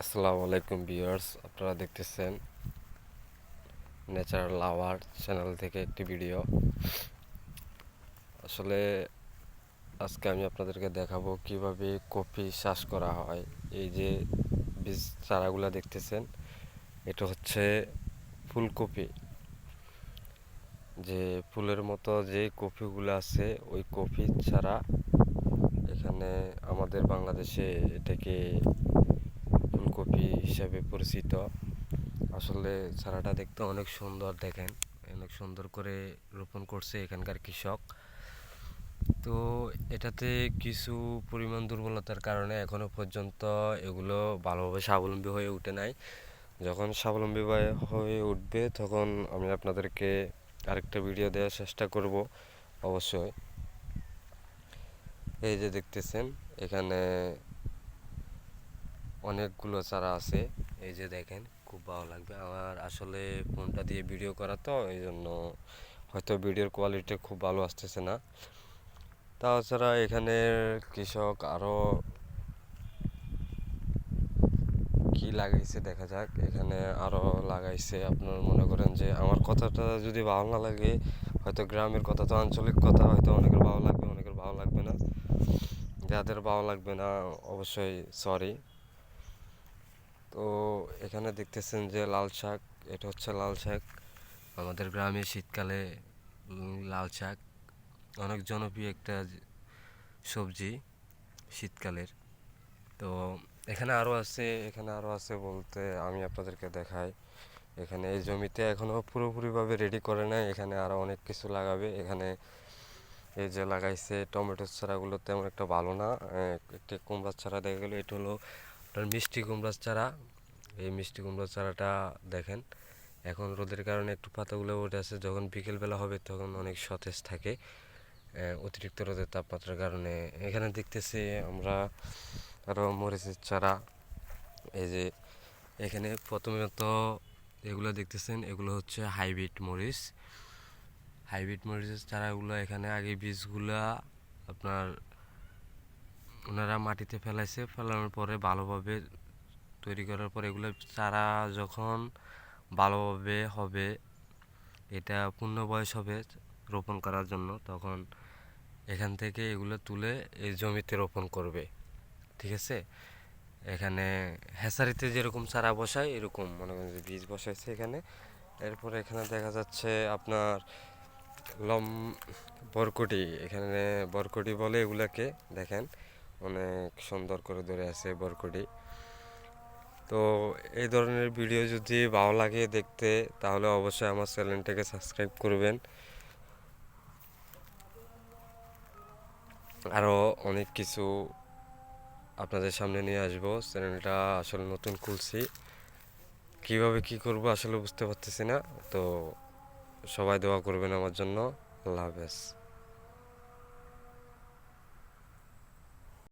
আসসালামু আলাইকুম ভিউয়ার্স, আপনারা দেখতেছেন ন্যাচারাল আওয়ার চ্যানেল থেকে একটি ভিডিও। আসলে আজকে আমি আপনাদেরকে দেখাবো কিভাবে কফি চাষ করা হয়। এই যে বীজ চারাগুলা দেখতেছেন, এটা হচ্ছে ফুলকপি। যে ফুলের মতো যে কফিগুলো আছে, ওই কফি চারা এখানে আমাদের বাংলাদেশে এটাকে ফুলকপি হিসাবে পরিচিত। আসলে চারাটা দেখতে অনেক সুন্দর, দেখেন অনেক সুন্দর করে রোপণ করছে এখানকার কৃষক। তো এটাতে কিছু পরিমাণ দুর্বলতার কারণে এখনো পর্যন্ত এগুলো ভালোভাবে স্বাবলম্বী হয়ে উঠে নাই। যখন স্বাবলম্বী হয়ে উঠবে তখন আমি আপনাদেরকে আরেকটা ভিডিও দেওয়ার চেষ্টা করব অবশ্যই। এই যে দেখতেছেন এখানে অনেকগুলো চারা আছে। এই যে দেখেন, খুব ভালো লাগবে। আমার আসলে ফোনটা দিয়ে ভিডিও করা, তো এই জন্য হয়তো ভিডিওর কোয়ালিটি খুব ভালো আসতেছে না। তাছাড়া এখানের কৃষক আরও কি লাগাইছে দেখা যাক। এখানে আরও লাগাইছে, আপনার মনে করেন যে আমার কথাটা যদি ভালো না লাগে, হয়তো গ্রামের কথা, তো আঞ্চলিক কথা হয়তো অনেকের ভালো লাগবে, অনেকের ভালো লাগবে না। যাদের ভালো লাগবে না অবশ্যই সরি। তো এখানে দেখতেছেন যে লাল শাক, এটা হচ্ছে লাল শাক। আমাদের গ্রামে শীতকালে লাল শাক অনেক জনপ্রিয় একটা সবজি শীতকালের। তো এখানে আরও আছে বলতে আমি আপনাদেরকে দেখাই। এখানে এই জমিতে এখনও পুরোপুরিভাবে রেডি করে নাই, এখানে আরও অনেক কিছু লাগাবে। এখানে এই যে লাগাইছে টমেটোর চারাগুলো তেমন একটা ভালো না। একটি কুমড়ার চারা দেখা গেলো, এটা হলো আপনার মিষ্টি কুমড়ার চারা। এই মিষ্টি কুমড়ার চারাটা দেখেন, এখন রোদের কারণে একটু পাতাগুলো উঠে আছে, যখন বিকেলবেলা হবে তখন অনেক সতেজ থাকে অতিরিক্ত রোদের তাপমাত্রার কারণে। এখানে দেখতেছি আমরা আরও মরিচের চারা। এই যে এখানে প্রথমত এগুলো দেখতেছেন, এগুলো হচ্ছে হাইব্রিড মরিচের চারাগুলো। এখানে আগে বীজগুলা আপনার ওনারা মাটিতে ফেলানোর পরে ভালোভাবে তৈরি করার পর এগুলো চারা যখন ভালোভাবে হবে, এটা পূর্ণ বয়স হবে রোপণ করার জন্য, তখন এখান থেকে এগুলো তুলে এই জমিতে রোপণ করবে। ঠিক আছে, এখানে হ্যাচারিতে যেরকম চারা বসায় এরকম মনে করেন যে বীজ বসাইছে এখানে। এরপরে এখানে দেখা যাচ্ছে আপনার লম বরকটি, এখানে বরকটি বলে এগুলাকে, দেখেন অনেক সুন্দর করে ধরে আছে বরকটি। তো এই ধরনের ভিডিও যদি ভালো লাগে দেখতে, তাহলে অবশ্যই আমার চ্যানেলটাকে সাবস্ক্রাইব করবেন। আরও অনেক কিছু আপনাদের সামনে নিয়ে আসবো। চ্যানেলটা আসলে নতুন খুলছি, কিভাবে কি করব আসলে বুঝতে পারতেছি না। তো সবাই দোয়া করবেন আমার জন্য। আল্লাহ হাফেজ।